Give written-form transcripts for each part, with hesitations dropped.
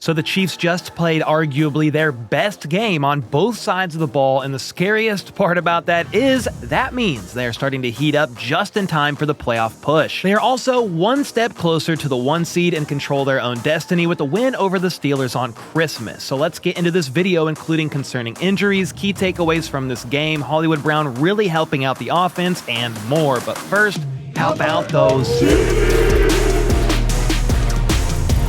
So the Chiefs just played arguably their best game on both sides of the ball, and the scariest part about that is that means they are starting to heat up just in time for the playoff push. They are also one step closer to the 1 seed and control their own destiny with the win over the Steelers on Christmas. So let's get into this video, including concerning injuries, key takeaways from this game, Hollywood Brown really helping out the offense, and more. But first, how about those?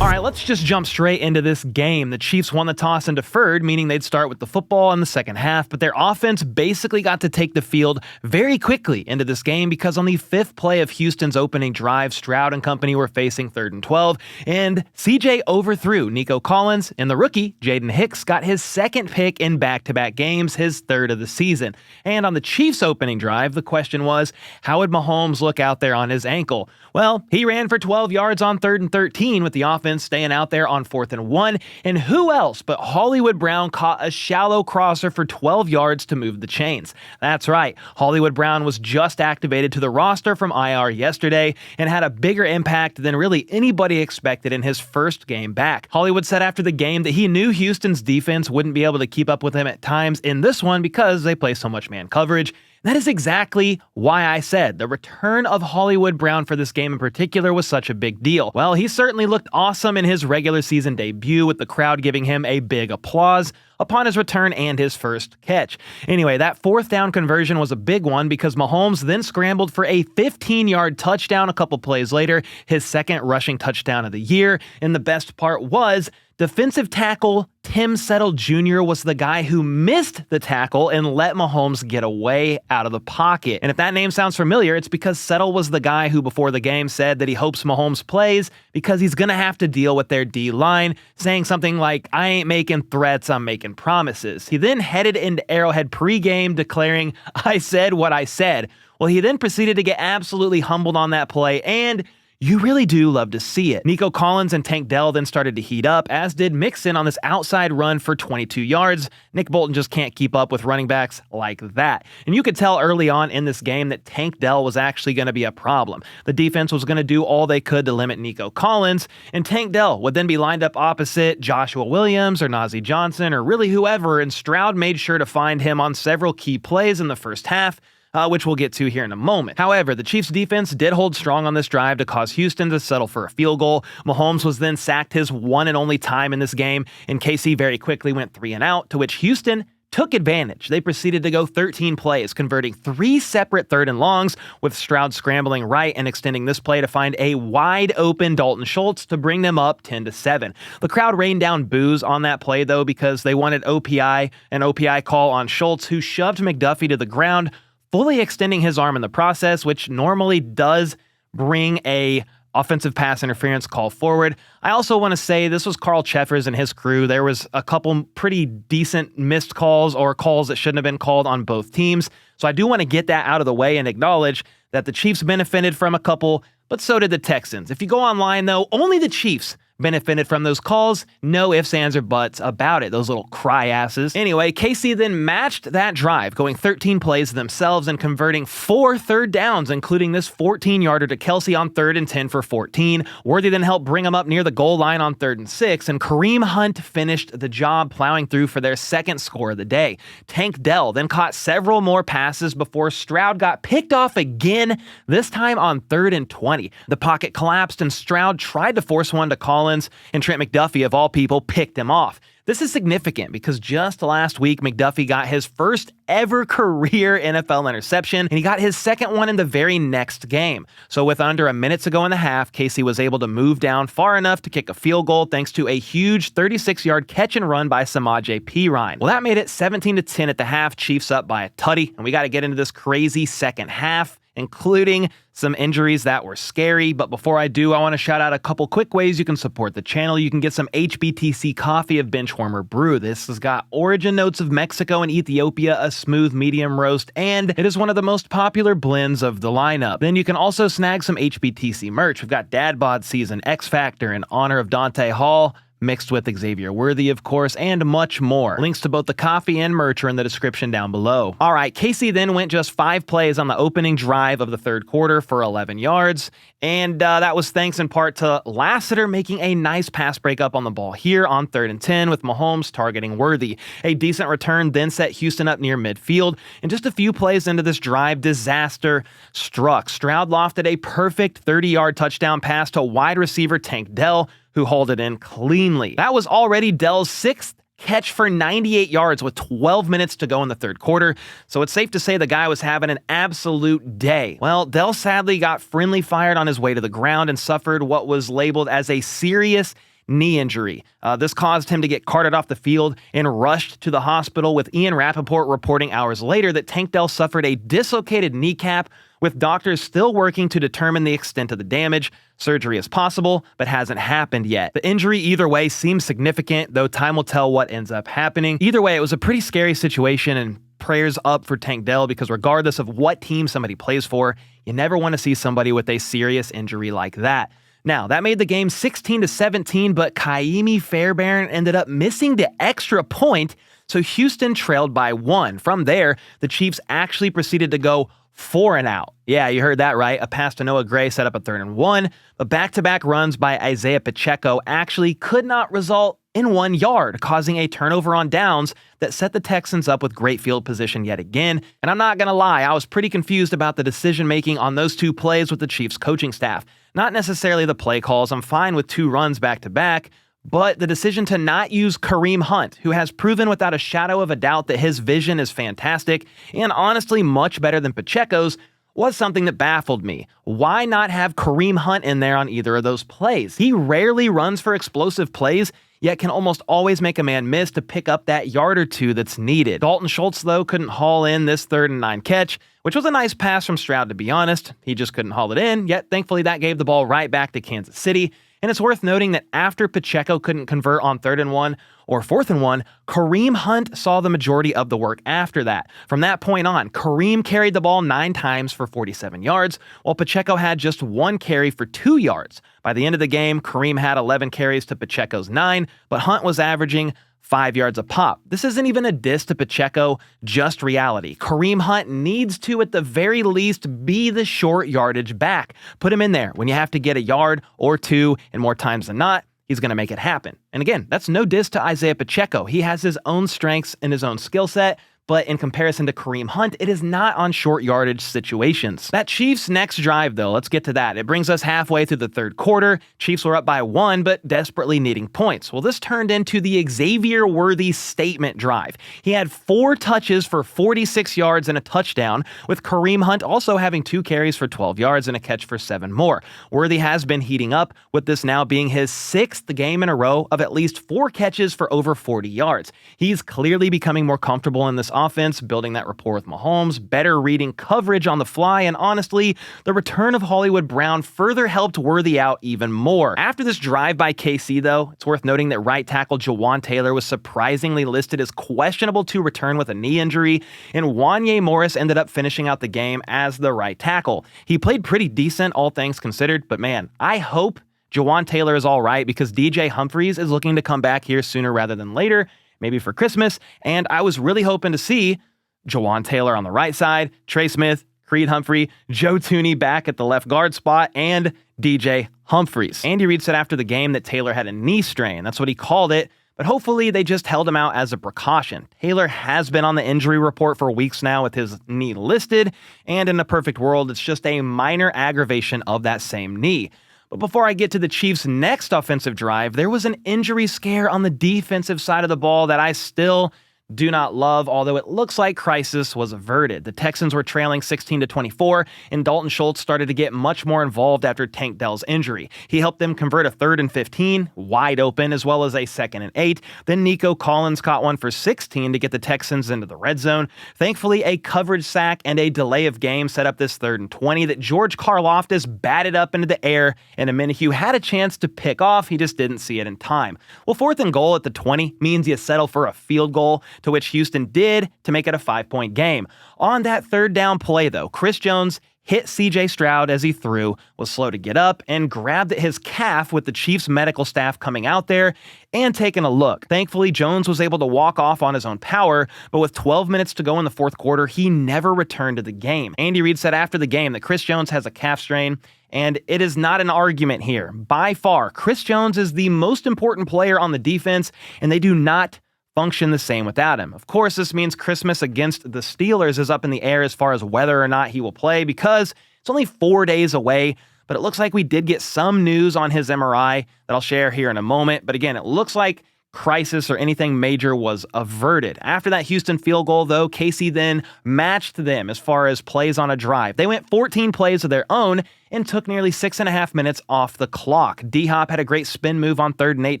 Alright, let's just jump straight into this game. The Chiefs won the toss and deferred, meaning they'd start with the football in the second half, but their offense basically got to take the field very quickly into this game because on the 5th play of Houston's opening drive, Stroud and company were facing 3rd and 12, and CJ overthrew Nico Collins, and the rookie, Jaden Hicks, got his 2nd pick in back-to-back games, his 3rd of the season. And on the Chiefs' opening drive, the question was, how would Mahomes look out there on his ankle? Well, he ran for 12 yards on 3rd and 13 with the offense staying out there on 4th and 1, and who else but Hollywood Brown caught a shallow crosser for 12 yards to move the chains. That's right, Hollywood Brown was just activated to the roster from IR yesterday and had a bigger impact than really anybody expected in his first game back. Hollywood said after the game that he knew Houston's defense wouldn't be able to keep up with him at times in this one because they play so much man coverage. That is exactly why I said the return of Hollywood Brown for this game in particular was such a big deal. Well, he certainly looked awesome in his regular season debut, with the crowd giving him a big applause upon his return and his first catch. Anyway, that 4th down conversion was a big one because Mahomes then scrambled for a 15-yard touchdown a couple plays later, his 2nd rushing touchdown of the year, and the best part was defensive tackle Tim Settle Jr. was the guy who missed the tackle and let Mahomes get away out of the pocket. And if that name sounds familiar, it's because Settle was the guy who before the game said that he hopes Mahomes plays because he's going to have to deal with their D-line, saying something like, "I ain't making threats, I'm making promises." He then headed into Arrowhead pregame declaring, "I said what I said." Well, he then proceeded to get absolutely humbled on that play, and you really do love to see it. Nico Collins and Tank Dell then started to heat up, as did Mixon on this outside run for 22 yards. Nick Bolton just can't keep up with running backs like that. And you could tell early on in this game that Tank Dell was actually going to be a problem. The defense was going to do all they could to limit Nico Collins, and Tank Dell would then be lined up opposite Joshua Williams or Najee Johnson or really whoever, and Stroud made sure to find him on several key plays in the first half, which we'll get to here in a moment. However, the Chiefs' defense did hold strong on this drive to cause Houston to settle for a field goal. Mahomes was then sacked his one and only time in this game, and KC very quickly went 3 and out, to which Houston took advantage. They proceeded to go 13 plays, converting 3 separate 3rd and longs, with Stroud scrambling right and extending this play to find a wide open Dalton Schultz to bring them up 10-7. The crowd rained down boos on that play though because they wanted an OPI call on Schultz, who shoved McDuffie to the ground, fully extending his arm in the process, which normally does bring a offensive pass interference call forward. I also want to say this was Carl Cheffers and his crew. There was a couple pretty decent missed calls or calls that shouldn't have been called on both teams. So I do want to get that out of the way and acknowledge that the Chiefs benefited from a couple, but so did the Texans. If you go online though, only the Chiefs benefited from those calls. No ifs, ands, or buts about it, those little cry asses. Anyway, KC then matched that drive, going 13 plays themselves and converting 4 3rd downs, including this 14-yarder to Kelsey on 3rd and 10 for 14. Worthy then helped bring him up near the goal line on 3rd and 6, and Kareem Hunt finished the job, plowing through for their 2nd score of the day. Tank Dell then caught several more passes before Stroud got picked off again, this time on 3rd and 20. The pocket collapsed, and Stroud tried to force one to Collins, and Trent McDuffie, of all people, picked him off. This is significant because just last week, McDuffie got his first ever career NFL interception, and he got his 2nd one in the very next game. So with under a minute to go in the half, KC was able to move down far enough to kick a field goal thanks to a huge 36-yard catch and run by Samaje Perine. Well, that made it 17-10 at the half, Chiefs up by a tutty, and we got to get into this crazy second half, including some injuries that were scary. But before I do, I want to shout out a couple quick ways you can support the channel. You can get some HBTC coffee of Benchwarmer Brew. This has got origin notes of Mexico and Ethiopia, a smooth medium roast, and it is one of the most popular blends of the lineup. Then you can also snag some HBTC merch. We've got Dad Bod Season X Factor in honor of Dante Hall, mixed with Xavier Worthy, of course, and much more. Links to both the coffee and merch are in the description down below. All right, KC then went just 5 plays on the opening drive of the third quarter for 11 yards, and that was thanks in part to Lassiter making a nice pass breakup on the ball here on 3rd and 10 with Mahomes targeting Worthy. A decent return then set Houston up near midfield, and just a few plays into this drive, disaster struck. Stroud lofted a perfect 30-yard touchdown pass to wide receiver Tank Dell, who hauled it in cleanly. That was already Dell's 6th catch for 98 yards with 12 minutes to go in the third quarter, so it's safe to say the guy was having an absolute day. Well, Dell sadly got friendly fired on his way to the ground and suffered what was labeled as a serious knee injury. This caused him to get carted off the field and rushed to the hospital, with Ian Rappaport reporting hours later that Tank Dell suffered a dislocated kneecap, with doctors still working to determine the extent of the damage. Surgery is possible, but hasn't happened yet. The injury either way seems significant, though time will tell what ends up happening. Either way, it was a pretty scary situation, and prayers up for Tank Dell, because regardless of what team somebody plays for, you never want to see somebody with a serious injury like that. Now, that made the game 16-17, but Kaimi Fairbairn ended up missing the extra point, so Houston trailed by 1. From there, the Chiefs actually proceeded to go 4 and out. Yeah, you heard that right. A pass to Noah Gray set up a 3rd and 1, but back-to-back runs by Isaiah Pacheco actually could not result in 1 yard, causing a turnover on downs that set the Texans up with great field position yet again. And I'm not going to lie, I was pretty confused about the decision-making on those 2 plays with the Chiefs coaching staff. Not necessarily the play calls. I'm fine with 2 runs back-to-back, but the decision to not use Kareem Hunt, who has proven without a shadow of a doubt that his vision is fantastic and honestly much better than Pacheco's, was something that baffled me. Why not have Kareem Hunt in there on either of those plays? He rarely runs for explosive plays, yet can almost always make a man miss to pick up that yard or 2 that's needed. Dalton Schultz, though, couldn't haul in this 3rd and 9 catch, which was a nice pass from Stroud, to be honest. He just couldn't haul it in, yet thankfully that gave the ball right back to Kansas City. And it's worth noting that after Pacheco couldn't convert on 3rd and 1 or 4th and 1, Kareem Hunt saw the majority of the work after that. From that point on, Kareem carried the ball 9 times for 47 yards, while Pacheco had just 1 carry for 2 yards. By the end of the game, Kareem had 11 carries to Pacheco's 9, but Hunt was averaging 5 yards a pop. This isn't even a diss to Pacheco, just reality. Kareem Hunt needs to, at the very least, be the short yardage back. Put him in there when you have to get a yard or 2, and more times than not, he's going to make it happen. And again, that's no diss to Isaiah Pacheco. He has his own strengths and his own skill set, but in comparison to Kareem Hunt, it is not on short yardage situations. That Chiefs next drive, though, let's get to that. It brings us halfway through the third quarter. Chiefs were up by 1, but desperately needing points. Well, this turned into the Xavier Worthy statement drive. He had 4 touches for 46 yards and a touchdown, with Kareem Hunt also having 2 carries for 12 yards and a catch for 7 more. Worthy has been heating up, with this now being his 6th game in a row of at least 4 catches for over 40 yards. He's clearly becoming more comfortable in this offense, building that rapport with Mahomes, better reading coverage on the fly, and honestly, the return of Hollywood Brown further helped Worthy out even more. After this drive by KC, though, it's worth noting that right tackle Jawan Taylor was surprisingly listed as questionable to return with a knee injury, and Wanye Morris ended up finishing out the game as the right tackle. He played pretty decent, all things considered, but man, I hope Jawan Taylor is all right, because DJ Humphries is looking to come back here sooner rather than later, maybe for Christmas, and I was really hoping to see Jawan Taylor on the right side, Trey Smith, Creed Humphrey, Joe Tooney back at the left guard spot, and DJ Humphries. Andy Reid said after the game that Taylor had a knee strain. That's what he called it, but hopefully they just held him out as a precaution. Taylor has been on the injury report for weeks now with his knee listed, and in a perfect world, it's just a minor aggravation of that same knee. But before I get to the Chiefs' next offensive drive, there was an injury scare on the defensive side of the ball that I still do not love, although it looks like crisis was averted. The Texans were trailing 16-24, and Dalton Schultz started to get much more involved after Tank Dell's injury. He helped them convert a 3rd and 15, wide open, as well as a 2nd and 8. Then Nico Collins caught one for 16 to get the Texans into the red zone. Thankfully, a coverage sack and a delay of game set up this 3rd and 20 that George Karlaftis batted up into the air, and Minihue had a chance to pick off. He just didn't see it in time. Well, 4th and goal at the 20 means you settle for a field goal, to which Houston did to make it a 5-point game. On that 3rd down play, though, Chris Jones hit CJ Stroud as he threw, was slow to get up, and grabbed at his calf with the Chiefs medical staff coming out there and taking a look. Thankfully, Jones was able to walk off on his own power, but with 12 minutes to go in the fourth quarter, he never returned to the game. Andy Reid said after the game that Chris Jones has a calf strain, and it is not an argument here. By far, Chris Jones is the most important player on the defense, and they do not function the same without him. Of course, this means Christmas against the Steelers is up in the air as far as whether or not he will play because it's only 4 days away, but it looks like we did get some news on his MRI that I'll share here in a moment. But again, it looks like crisis or anything major was averted. After that Houston field goal, though, KC then matched them as far as plays on a drive. They went 14 plays of their own and took nearly 6.5 minutes off the clock. D-Hop had a great spin move on 3rd and 8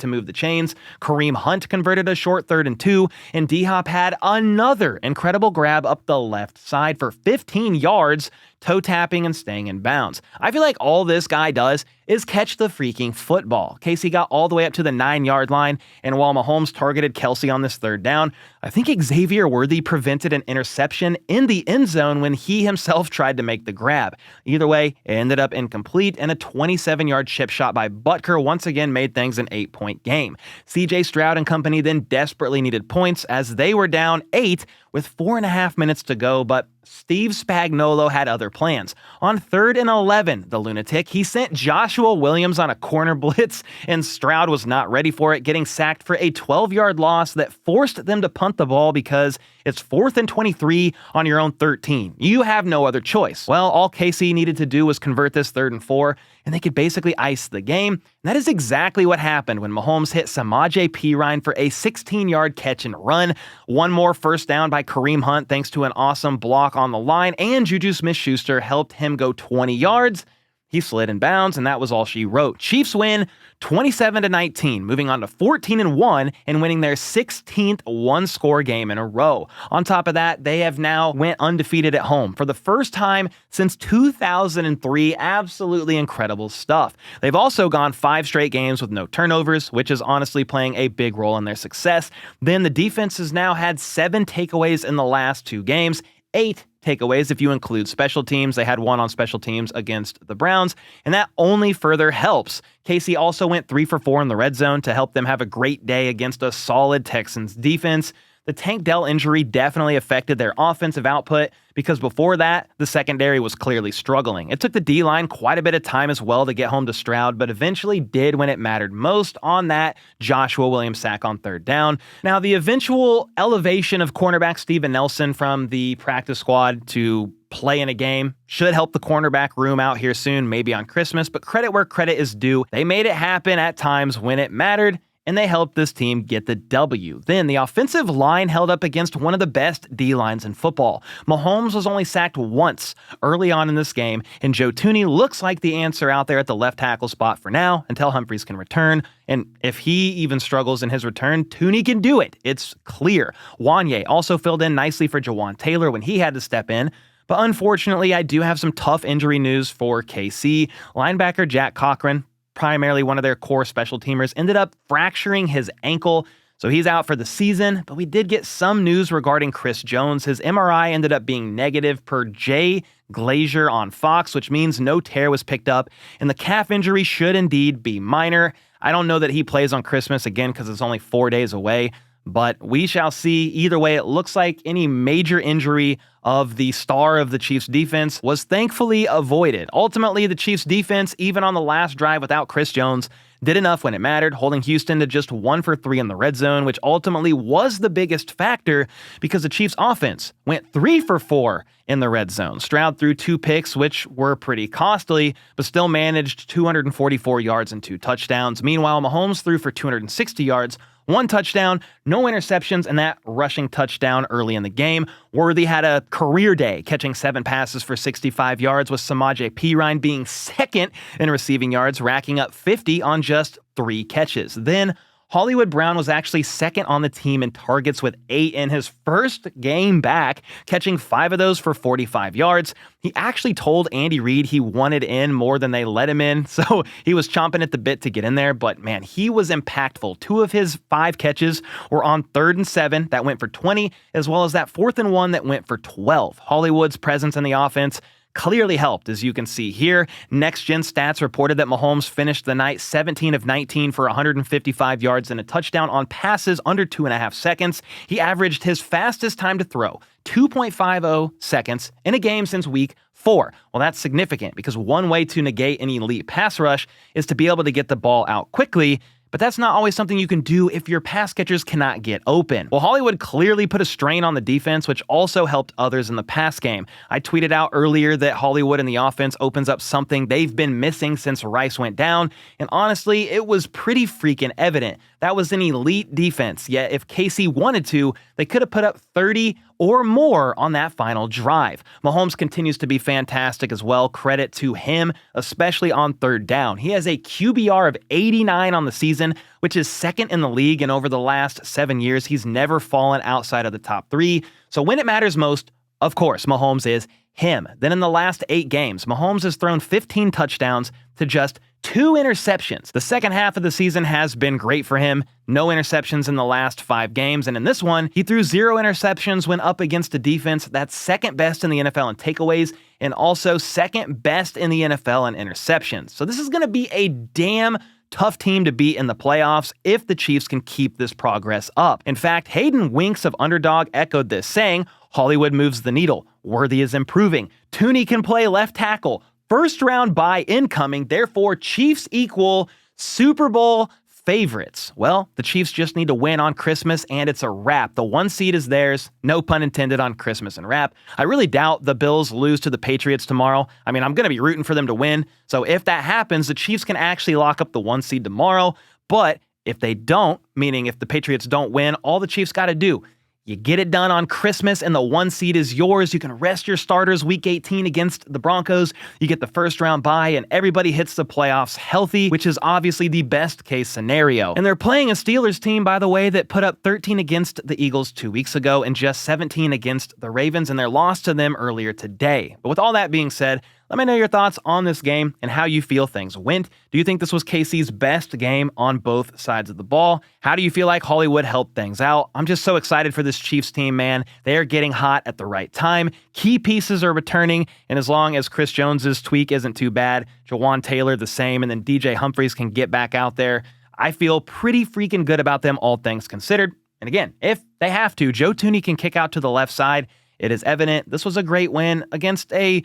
to move the chains. Kareem Hunt converted a short 3rd and 2, and D-Hop had another incredible grab up the left side for 15 yards, toe tapping and staying in bounds. I feel like all this guy does is catch the freaking football. KC got all the way up to the 9-yard line, and while Mahomes targeted Kelsey on this 3rd down, I think Xavier Worthy prevented an interception in the end zone when he himself tried to make the grab. Either way, it ended up incomplete, and a 27-yard chip shot by Butker once again made things an 8-point game. CJ Stroud and company then desperately needed points as they were down 8 with 4.5 minutes to go, but Steve Spagnuolo had other plans. On 3rd and 11, the lunatic, he sent Joshua Williams on a corner blitz, and Stroud was not ready for it, getting sacked for a 12-yard loss that forced them to punt the ball because it's 4th and 23 on your own 13. You have no other choice. Well, all KC needed to do was convert this 3rd and 4, and they could basically ice the game. And that is exactly what happened when Mahomes hit Samaje Perine for a 16-yard catch and run. One more first down by Kareem Hunt thanks to an awesome block on the line, and Juju Smith-Schuster helped him go 20 yards. He slid in bounds, and that was all she wrote. Chiefs win 27-19, moving on to 14-1 and winning their 16th one-score game in a row. On top of that, they have now went undefeated at home for the first time since 2003. Absolutely incredible stuff. They've also gone 5 straight games with no turnovers, which is honestly playing a big role in their success. Then the defense has now had 7 takeaways in the last 2 games, 8 takeaways if you include special teams. They had 1 on special teams against the Browns, and that only further helps. KC also went 3 for 4 in the red zone to help them have a great day against a solid Texans defense. The Tank Dell injury definitely affected their offensive output because before that, the secondary was clearly struggling. It took the D-line quite a bit of time as well to get home to Stroud, but eventually did when it mattered most on that Joshua Williams sack on 3rd down. Now, the eventual elevation of cornerback Steven Nelson from the practice squad to play in a game should help the cornerback room out here soon, maybe on Christmas, but credit where credit is due. They made it happen at times when it mattered, and they helped this team get the W. Then the offensive line held up against one of the best D-lines in football. Mahomes was only sacked once early on in this game, and Joe Thuney looks like the answer out there at the left tackle spot for now until Humphries can return. And if he even struggles in his return, Thuney can do it. It's clear. Wanye also filled in nicely for Jawan Taylor when he had to step in. But unfortunately, I do have some tough injury news for KC. Linebacker Jack Cochran, primarily one of their core special teamers, ended up fracturing his ankle, so he's out for the season. But we did get some news regarding Chris Jones. His MRI ended up being negative per Jay Glazier on Fox, which means no tear was picked up, and the calf injury should indeed be minor. I don't know that he plays on Christmas again because it's only 4 days away, but we shall see. Either way, it looks like any major injury of the star of the Chiefs defense was thankfully avoided. Ultimately, the Chiefs defense, even on the last drive without Chris Jones, did enough when it mattered, holding Houston to just 1 for 3 in the red zone, which ultimately was the biggest factor because the Chiefs offense went 3 for 4 in the red zone. Stroud threw 2 picks, which were pretty costly, but still managed 244 yards and 2 touchdowns. Meanwhile, Mahomes threw for 260 yards, 1 touchdown, no interceptions, and that rushing touchdown early in the game. Worthy had a career day, catching 7 passes for 65 yards, with Samaje Perine being second in receiving yards, racking up 50 on just 3 catches. Then Hollywood Brown was actually second on the team in targets with 8 in his first game back, catching 5 of those for 45 yards. He actually told Andy Reid he wanted in more than they let him in, so he was chomping at the bit to get in there, but man, he was impactful. 2 of his 5 catches were on 3rd and 7 that went for 20, as well as that 4th and 1 that went for 12. Hollywood's presence in the offense clearly helped, as you can see here. Next Gen Stats reported that Mahomes finished the night 17 of 19 for 155 yards and a touchdown on passes under 2.5 seconds. He averaged his fastest time to throw, 2.50 seconds, in a game since week 4. Well, that's significant because one way to negate an elite pass rush is to be able to get the ball out quickly, but that's not always something you can do if your pass catchers cannot get open. Well, Hollywood clearly put a strain on the defense, which also helped others in the pass game. I tweeted out earlier that Hollywood in the offense opens up something they've been missing since Rice went down, and honestly, it was pretty freaking evident. That was an elite defense, yet if KC wanted to, they could have put up 30 or more on that final drive. Mahomes continues to be fantastic as well. Credit to him, especially on third down. He has a QBR of 89 on the season, which is second in the league, and over the last 7 years, he's never fallen outside of the top 3. So when it matters most, of course, Mahomes is him. Then in the last 8 games, Mahomes has thrown 15 touchdowns to just 2 interceptions. The second half of the season has been great for him. No interceptions in the last 5 games, and in this one, he threw 0 interceptions when up against a defense that's second best in the NFL in takeaways and also second best in the NFL in interceptions. So this is going to be a damn tough team to beat in the playoffs if the Chiefs can keep this progress up. In fact, Hayden Winks of Underdog echoed this, saying, "Hollywood moves the needle. Worthy is improving. Tooney can play left tackle. First round bye incoming, therefore Chiefs equal Super Bowl favorites." Well, the Chiefs just need to win on Christmas and it's a wrap. The 1 seed is theirs, no pun intended on Christmas and wrap. I really doubt the Bills lose to the Patriots tomorrow. I mean, I'm going to be rooting for them to win. So if that happens, the Chiefs can actually lock up the 1 seed tomorrow. But if they don't, meaning if the Patriots don't win, all the Chiefs got to do, you get it done on Christmas and the 1 seed is yours. You can rest your starters week 18 against the Broncos. You get the first round bye and everybody hits the playoffs healthy, which is obviously the best case scenario. And they're playing a Steelers team, by the way, that put up 13 against the Eagles 2 weeks ago and just 17 against the Ravens, and they're lost to them earlier today. But with all that being said, let me know your thoughts on this game and how you feel things went. Do you think this was KC's best game on both sides of the ball? How do you feel like Hollywood helped things out? I'm just so excited for this Chiefs team, man. They are getting hot at the right time. Key pieces are returning, and as long as Chris Jones's tweak isn't too bad, Jawan Taylor the same, and then DJ Humphries can get back out there, I feel pretty freaking good about them, all things considered. And again, if they have to, Joe Tooney can kick out to the left side. It is evident this was a great win against a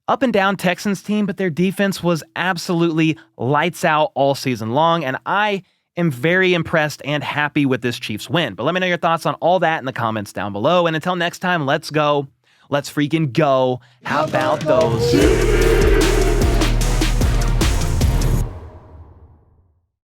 up and down Texans team, but their defense was absolutely lights out all season long, and I am very impressed and happy with this Chiefs win. But let me know your thoughts on all that in the comments down below, and until next time, let's go. Let's freaking go. How about those